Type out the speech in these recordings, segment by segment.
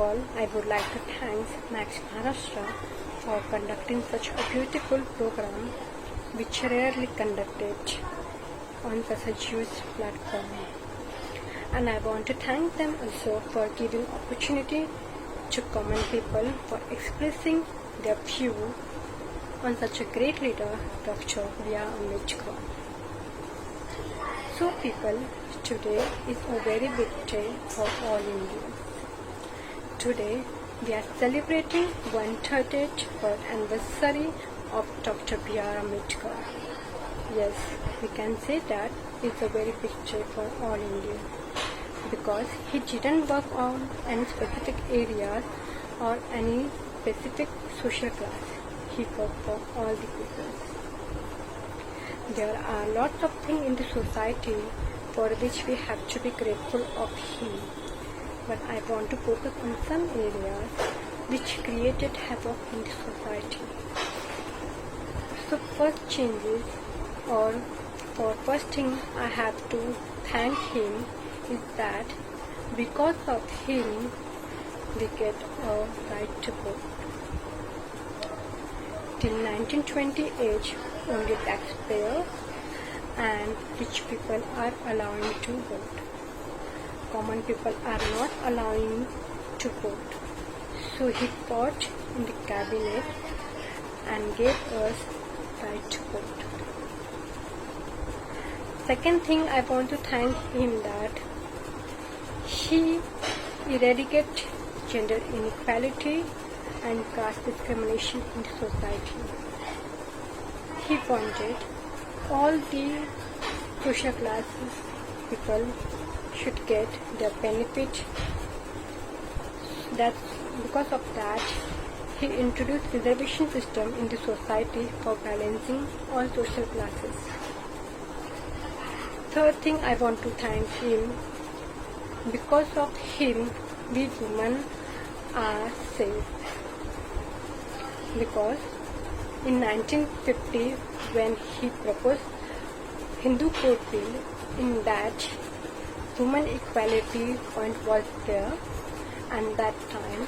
All, I would like to thank Max Maharashtra for conducting such a beautiful program which rarely conducted on such a huge platform. And I want to thank them also for giving opportunity to common people for expressing their view on such a great leader, Dr. B.R. Ambedkar. So people, today is a very big day for all Indians. Today, we are celebrating 130th birth anniversary of Dr. B.R. Ambedkar. Yes, we can say that it's a very big day for all Indians because he didn't work on any specific areas or any specific social class. He worked for all the people. There are lots of things in the society for which we have to be grateful of him. But I want to focus on some areas which created havoc in the society. So first changes, or for first thing I have to thank him is that because of him we get a right to vote. Till 1928 only taxpayers and rich people are allowed to vote. Common people are not allowing to vote. So he fought in the cabinet and gave us right to vote. Second thing I want to thank him that he eradicated gender inequality and caste discrimination in the society. He wanted all the social classes people should get their benefit. That's because of that he introduced reservation system in the society for balancing all social classes. Third thing I want to thank him, because of him we women are safe. Because in 1950 when he proposed Hindu Code Bill, in that women equality point was there, and that time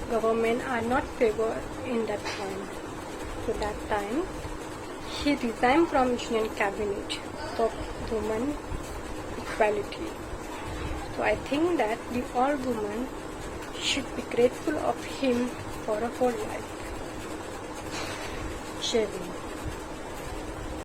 government are not favored in that time. So that time he resigned from Union Cabinet for women equality. So I think that we all women should be grateful of him for a whole life. Jai Hind.